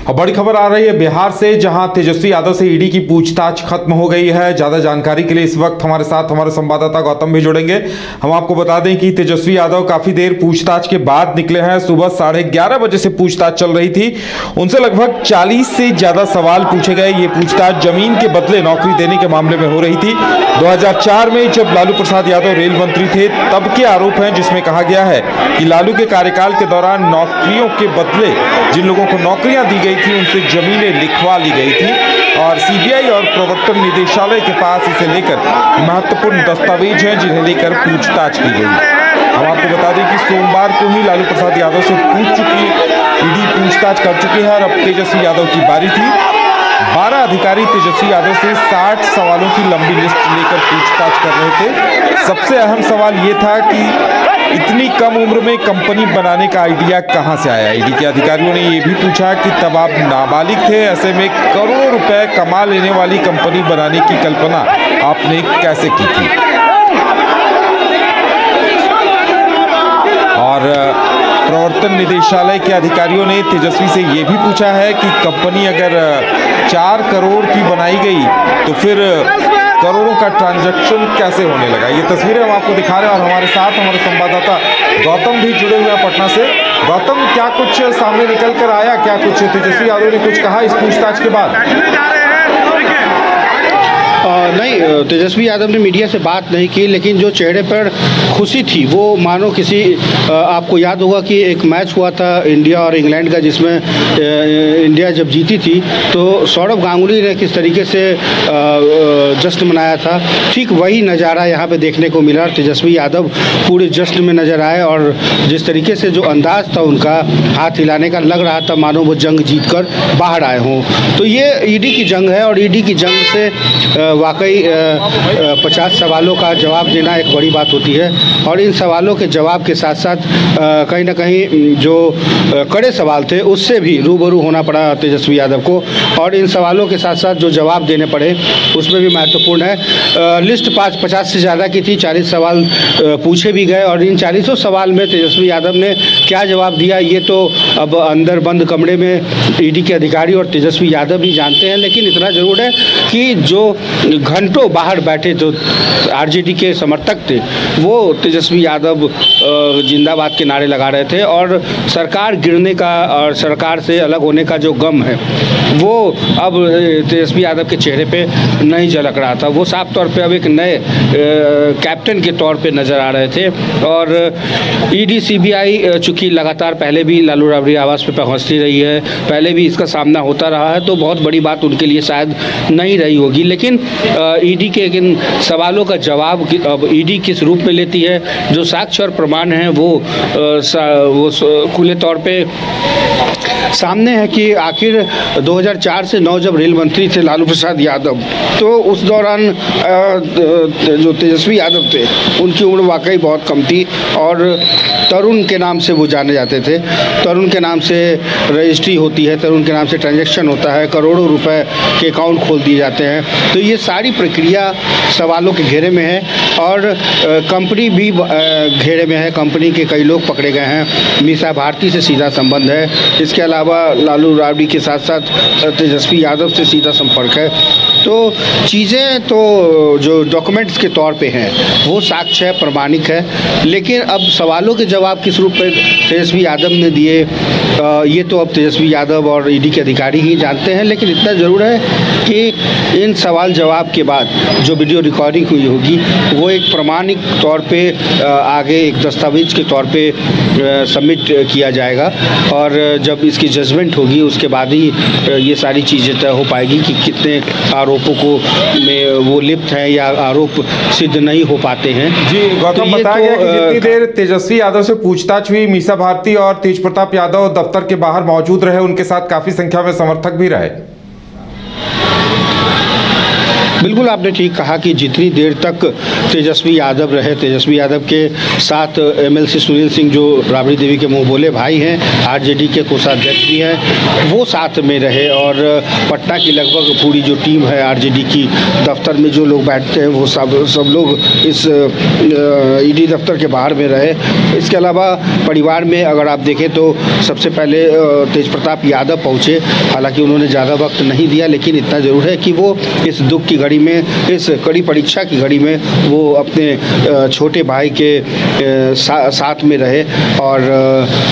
और बड़ी खबर आ रही है बिहार से, जहां तेजस्वी यादव से ईडी की पूछताछ खत्म हो गई है। ज्यादा जानकारी के लिए इस वक्त हमारे साथ हमारे संवाददाता गौतम भी जुड़ेंगे। हम आपको बता दें कि तेजस्वी यादव काफी देर पूछताछ के बाद निकले हैं। सुबह 11:30 बजे से पूछताछ चल रही थी। उनसे लगभग 40 से ज्यादा सवाल पूछे गए। ये पूछताछ जमीन के बदले नौकरी देने के मामले में हो रही थी। 2004 में जब लालू प्रसाद यादव रेल मंत्री थे तब के आरोप हैं, जिसमें कहा गया है कि लालू के कार्यकाल के दौरान नौकरियों के बदले जिन लोगों को नौकरियां दी गई थी उनसे जमीनें लिखवा ली गई थी और सीबीआई और प्रवर्तन निदेशालय के पास इसे लेकर महत्वपूर्ण दस्तावेज हैं जिन्हें लेकर पूछताछ की गई। हम आपको बता दें कि सोमवार को ही लालू प्रसाद यादव से ईडी पूछताछ कर चुकी है और अब तेजस्वी यादव की बारी थी। 12 अधिकारी तेजस्वी यादव से 60 सवालों की लंबी लिस्ट लेकर पूछताछ कर रहे थे। सबसे अहम सवाल ये था कि इतनी कम उम्र में कंपनी बनाने का आइडिया कहां से आया। ईडी के अधिकारियों ने यह भी पूछा कि तब आप नाबालिग थे, ऐसे में करोड़ों रुपए कमा लेने वाली कंपनी बनाने की कल्पना आपने कैसे की थी। और प्रवर्तन निदेशालय के अधिकारियों ने तेजस्वी से यह भी पूछा है कि कंपनी अगर 4 करोड़ की बनाई गई तो फिर करोड़ों का ट्रांजैक्शन कैसे होने लगा। ये तस्वीरें हम आपको दिखा रहे हैं और हमारे साथ हमारे संवाददाता गौतम भी जुड़े हुए हैं पटना से। गौतम, क्या कुछ सामने निकल कर आया, क्या कुछ तेजस्वी यादव ने कुछ कहा इस पूछताछ के बाद? नहीं, तेजस्वी यादव ने मीडिया से बात नहीं की, लेकिन जो चेहरे पर खुशी थी वो मानो किसी आपको याद होगा कि एक मैच हुआ था इंडिया और इंग्लैंड का, जिसमें इंडिया जब जीती थी तो सौरव गांगुली ने किस तरीके से जश्न मनाया था, ठीक वही नज़ारा यहाँ पे देखने को मिला। तेजस्वी यादव पूरे जश्न में नज़र आए और जिस तरीके से जो अंदाज था उनका हाथ हिलाने का, लग रहा था मानो वो जंग जीत कर बाहर आए हों। तो ये ईडी की जंग है और ईडी की जंग से वाकई 50 सवालों का जवाब देना एक बड़ी बात होती है और इन सवालों के जवाब के साथ साथ कहीं ना कहीं जो कड़े सवाल थे उससे भी रूबरू होना पड़ा तेजस्वी यादव को और इन सवालों के साथ साथ जो जवाब देने पड़े उसमें भी महत्वपूर्ण है। लिस्ट 50 से ज़्यादा की थी, 40 सवाल पूछे भी गए और इन 40 सवाल में तेजस्वी यादव ने क्या जवाब दिया ये तो अब अंदर बंद कमरे में ईडी के अधिकारी और तेजस्वी यादव भी जानते हैं। लेकिन इतना ज़रूर है कि जो घंटों बाहर बैठे जो आरजेडी के समर्थक थे वो तेजस्वी यादव जिंदाबाद के नारे लगा रहे थे और सरकार गिरने का और सरकार से अलग होने का जो गम है वो अब तेजस्वी यादव के चेहरे पे नहीं झलक रहा था। वो साफ तौर पे अब एक नए कैप्टन के तौर पे नज़र आ रहे थे और ईडी सीबीआई चूँकि लगातार पहले भी लालू राबड़ी आवास पे पहुँचती रही है, पहले भी इसका सामना होता रहा है, तो बहुत बड़ी बात उनके लिए शायद नहीं रही होगी। लेकिन ईडी के इन सवालों का जवाब अब ईडी किस रूप में लेती है, जो साक्ष्य और प्रमाण हैं वो खुले तौर पे सामने है कि आखिर 2004 से 9 जब रेल मंत्री थे लालू प्रसाद यादव, तो उस दौरान जो तेजस्वी यादव थे उनकी उम्र वाकई बहुत कम थी और तरुण के नाम से वो जाने जाते थे। तरुण के नाम से रजिस्ट्री होती है, तरुण के नाम से ट्रांजैक्शन होता है, करोड़ों रुपए के अकाउंट खोल दिए जाते हैं। तो ये सारी प्रक्रिया सवालों के घेरे में है और कंपनी भी घेरे में है। कंपनी के कई लोग पकड़े गए हैं, मीसा भारती से सीधा संबंध है। इसके अलावा लालू राबड़ी के साथ साथ तेजस्वी यादव से सीधा संपर्क है। तो चीज़ें तो जो डॉक्यूमेंट्स के तौर पे हैं वो साक्ष्य है, प्रमाणिक है, लेकिन अब सवालों के जवाब किस रूप में तेजस्वी यादव ने दिए ये तो अब तेजस्वी यादव और ईडी के अधिकारी ही जानते हैं। लेकिन इतना ज़रूर है कि इन सवाल जवाब के बाद जो वीडियो रिकॉर्डिंग हुई होगी वो एक प्रमाणिक तौर पे आगे एक दस्तावेज के तौर पे सबमिट किया जाएगा और जब इसकी जजमेंट होगी उसके बाद ही ये सारी चीज़ें तय हो पाएगी कि कितने आरोपों को में वो लिप्त हैं या आरोप सिद्ध नहीं हो पाते हैं। जी गौतम, तो बताया गया कि जितनी देर तेजस्वी यादव से पूछताछ हुई, मीसा भारती और तेज प्रताप यादव दफ्तर के बाहर मौजूद रहे, उनके साथ काफी संख्या में समर्थक भी रहे। बिल्कुल आपने ठीक कहा कि जितनी देर तक तेजस्वी यादव रहे, तेजस्वी यादव के साथ एमएलसी सुनील सिंह जो राबड़ी देवी के मुंह बोले भाई हैं, आरजेडी के कोषाध्यक्ष भी हैं, वो साथ में रहे और पटना की लगभग पूरी जो टीम है आरजेडी की दफ्तर में जो लोग बैठते हैं वो सब लोग इस ईडी दफ्तर के बाहर में रहे। इसके अलावा परिवार में अगर आप देखें तो सबसे पहले तेज प्रताप यादव पहुँचे, हालांकि उन्होंने ज़्यादा वक्त नहीं दिया, लेकिन इतना ज़रूर है कि वो इस दुख की घड़ी में, इस कड़ी परीक्षा की घड़ी में वो अपने छोटे भाई के साथ में रहे और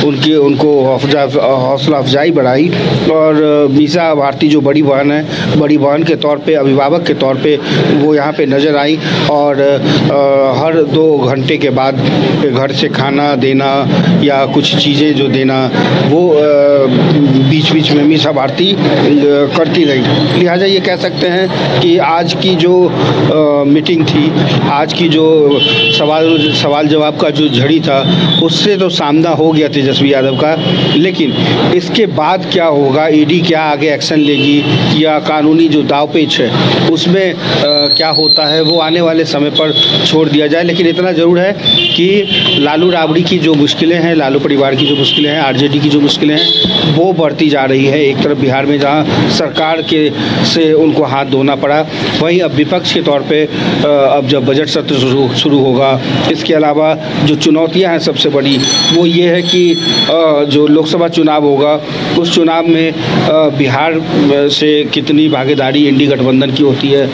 उनको हौसला अफजाई बढ़ाई। और मीसा भारती जो बड़ी बहन है, बड़ी बहन के तौर पे, अभिभावक के तौर पे वो यहाँ पे नज़र आई और हर 2 घंटे के बाद घर से खाना देना या कुछ चीज़ें जो देना वो बीच बीच में मीसा भारती करती रही। लिहाजा ये कह सकते हैं कि आज की जो मीटिंग थी, आज की जो सवाल जवाब का जो झड़ी था, उससे तो सामना हो गया तेजस्वी यादव का, लेकिन इसके बाद क्या होगा, ईडी क्या आगे एक्शन लेगी या कानूनी जो दावपेच है उसमें क्या होता है वो आने वाले समय पर छोड़ दिया जाए। लेकिन इतना ज़रूर है कि लालू राबड़ी की जो मुश्किलें हैं, लालू परिवार की जो मुश्किलें हैं, आरजेडी की जो मुश्किलें हैं वो बढ़ती जा रही है। एक तरफ बिहार में जहाँ सरकार के से उनको हाथ धोना पड़ा, वहीं अब विपक्ष के तौर पे अब जब बजट सत्र शुरू होगा, इसके अलावा जो चुनौतियां हैं सबसे बड़ी वो ये है कि जो लोकसभा चुनाव होगा उस चुनाव में बिहार से कितनी भागीदारी इंडी गठबंधन की होती है,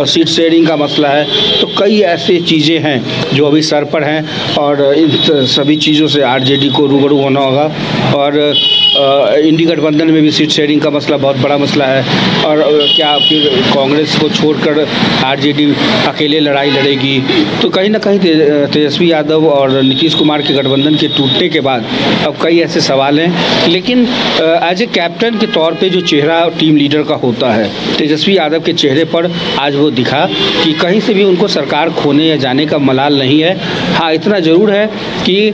सीट शेयरिंग का मसला है, तो कई ऐसे चीज़ें हैं जो अभी सर पर हैं और इन सभी चीज़ों से आरजेडी को रूबरू होना होगा। और इंडी गठबंधन में भी सीट शेयरिंग का मसला बहुत बड़ा मसला है और क्या फिर कांग्रेस को छोड़कर आरजेडी अकेले लड़ाई लड़ेगी, तो कहीं ना कहीं तेजस्वी यादव और नीतीश कुमार के गठबंधन के टूटने के बाद अब कई ऐसे सवाल हैं। लेकिन एज ए कैप्टन के तौर पे जो चेहरा टीम लीडर का होता है, तेजस्वी यादव के चेहरे पर आज वो दिखा कि कहीं से भी उनको सरकार खोने या जाने का मलाल नहीं है। हाँ, इतना ज़रूर है कि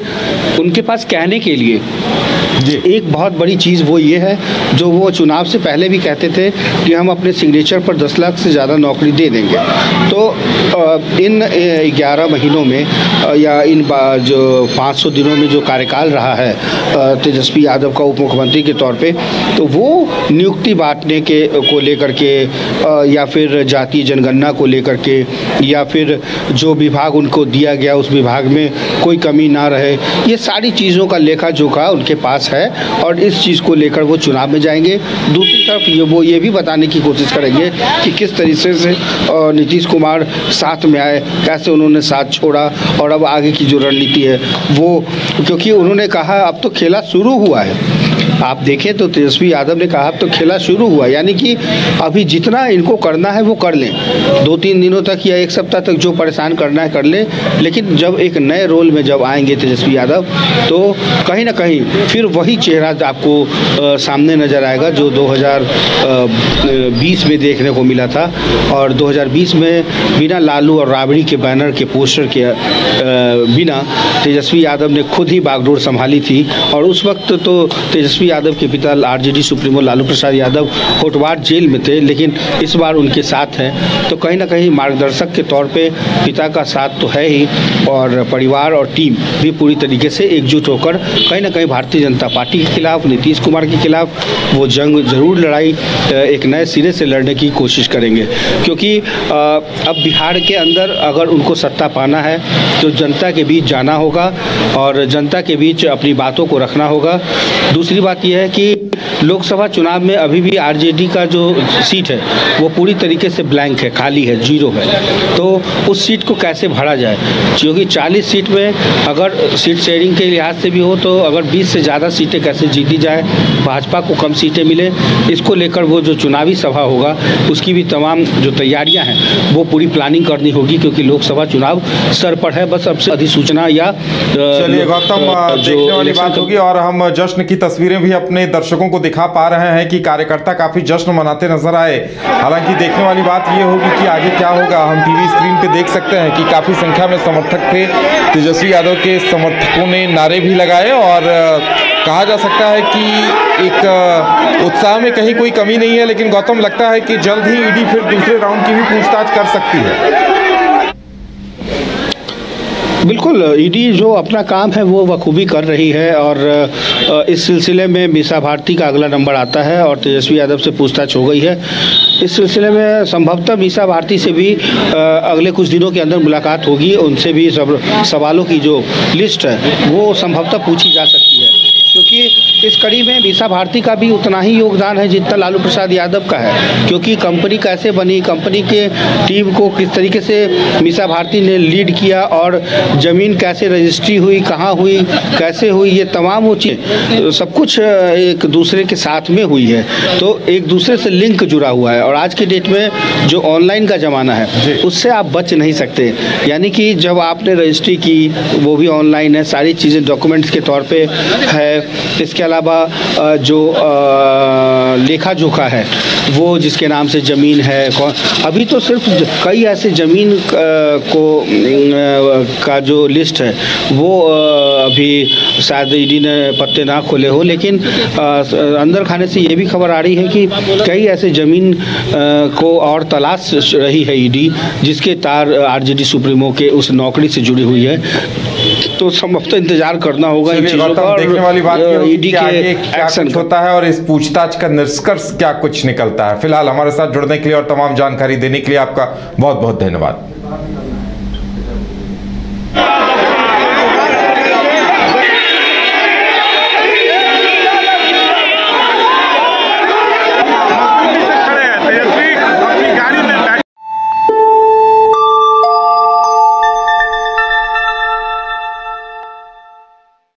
उनके पास कहने के लिए एक बहुत बड़ी चीज़ वो ये है जो वो चुनाव से पहले भी कहते थे कि हम अपने सिग्नेचर पर 10 लाख से ज़्यादा नौकरी दे देंगे। तो इन 11 महीनों में या इन जो 500 दिनों में जो कार्यकाल रहा है तेजस्वी यादव का उप मुख्यमंत्री के तौर पे, तो वो नियुक्ति बांटने के को लेकर के या फिर जातीय जनगणना को लेकर के या फिर जो विभाग उनको दिया गया उस विभाग में कोई कमी ना रहे, ये सारी चीज़ों का लेखा जोखा उनके पास है और इस चीज़ को लेकर वो चुनाव में जाएंगे। दूसरी तरफ वो ये भी बताने की कोशिश करेंगे कि किस तरीके से नीतीश कुमार साथ में आए, कैसे उन्होंने साथ छोड़ा और अब आगे की जो रणनीति है वो, क्योंकि उन्होंने कहा अब तो खेला शुरू हुआ है। आप देखें तो तेजस्वी यादव ने कहा अब तो खेला शुरू हुआ, यानी कि अभी जितना इनको करना है वो कर लें, 2-3 दिनों तक या 1 सप्ताह तक जो परेशान करना है कर लें, लेकिन जब एक नए रोल में जब आएंगे तेजस्वी यादव तो कहीं ना कहीं फिर वही चेहरा आपको सामने नज़र आएगा जो 2020 में देखने को मिला था। और 2020 में बिना लालू और राबड़ी के बैनर के पोस्टर के बिना तेजस्वी यादव ने खुद ही बागडोर संभाली थी और उस वक्त तो तेजस्वी यादव के पिता RJD supremo Lalu Prasad Yadav Hotwar jail में थे, लेकिन इस बार उनके साथ हैं। तो कहीं ना कहीं मार्गदर्शक के तौर पे पिता का साथ तो है ही और परिवार और टीम भी पूरी तरीके से एकजुट होकर कहीं ना कहीं भारतीय जनता पार्टी के खिलाफ, नीतीश कुमार के खिलाफ वो जंग जरूर लड़ाई एक नए सिरे से लड़ने की कोशिश करेंगे। क्योंकि अब बिहार के अंदर अगर उनको सत्ता पाना है तो जनता के बीच जाना होगा और जनता के बीच अपनी बातों को रखना होगा। दूसरी बात यह है कि लोकसभा चुनाव में अभी भी आरजेडी का जो सीट है वो पूरी तरीके से ब्लैंक है, खाली है, 0 है। तो उस सीट को कैसे भरा जाए, क्योंकि 40 सीट में अगर सीट शेयरिंग के लिहाज से भी हो तो अगर 20 से ज़्यादा सीटें कैसे जीती जाए, भाजपा को कम सीटें मिले, इसको लेकर वो जो चुनावी सभा होगा उसकी भी तमाम जो तैयारियां हैं वो पूरी प्लानिंग करनी होगी, क्योंकि लोकसभा चुनाव सर पर है। बस अब से अधिसूचना या चलिए गौतम, देखने वाली बात होगी और हम जश्न की तस्वीरें भी अपने दर्शकों को दिखा पा रहे हैं कि कार्यकर्ता काफी जश्न मनाते नजर आए। हालांकि देखने वाली बात यह होगी कि आगे क्या होगा। हम टीवी स्क्रीन पे देख सकते हैं कि काफी संख्या में समर्थक थे, तेजस्वी यादव के समर्थकों ने नारे भी लगाए और कहा जा सकता है कि एक उत्साह में कहीं कोई कमी नहीं है, लेकिन गौतम लगता है कि जल्द ही ईडी फिर दूसरे राउंड की भी पूछताछ कर सकती है। बिल्कुल, ईडी जो अपना काम है वो बखूबी कर रही है और इस सिलसिले में मीसा भारती का अगला नंबर आता है और तेजस्वी यादव से पूछताछ हो गई है। इस सिलसिले में संभवतः मीसा भारती से भी अगले कुछ दिनों के अंदर मुलाकात होगी, उनसे भी सब सवालों की जो लिस्ट है वो संभवतः पूछी जा सकती है, क्योंकि इस कड़ी में मीसा भारती का भी उतना ही योगदान है जितना लालू प्रसाद यादव का है। क्योंकि कंपनी कैसे बनी, कंपनी के टीम को किस तरीके से मीसा भारती ने लीड किया और ज़मीन कैसे रजिस्ट्री हुई, कहाँ हुई, कैसे हुई, ये तमाम वो चीज़ सब कुछ एक दूसरे के साथ में हुई है, तो एक दूसरे से लिंक जुड़ा हुआ है। और आज की डेट में जो ऑनलाइन का ज़माना है उससे आप बच नहीं सकते, यानी कि जब आपने रजिस्ट्री की वो भी ऑनलाइन है, सारी चीज़ें डॉक्यूमेंट्स के तौर पे है। इसके अलावा जो लेखा जोखा है वो जिसके नाम से ज़मीन है, अभी तो सिर्फ कई ऐसे ज़मीन का जो लिस्ट है वो अभी शायद ईडी ने पत्ते ना खोले हो, लेकिन अंदर खाने से ये भी खबर आ रही है कि कई ऐसे ज़मीन को और तलाश रही है ईडी, जिसके तार आरजेडी सुप्रीमो के उस नौकरी से जुड़ी हुई है। तो संभवतः इंतजार करना होगा इन चीजों का और देखने वाली बात ईडी के एक्शन होता है और इस पूछताछ का निष्कर्ष क्या कुछ निकलता है। फिलहाल हमारे साथ जुड़ने के लिए और तमाम जानकारी देने के लिए आपका बहुत बहुत धन्यवाद।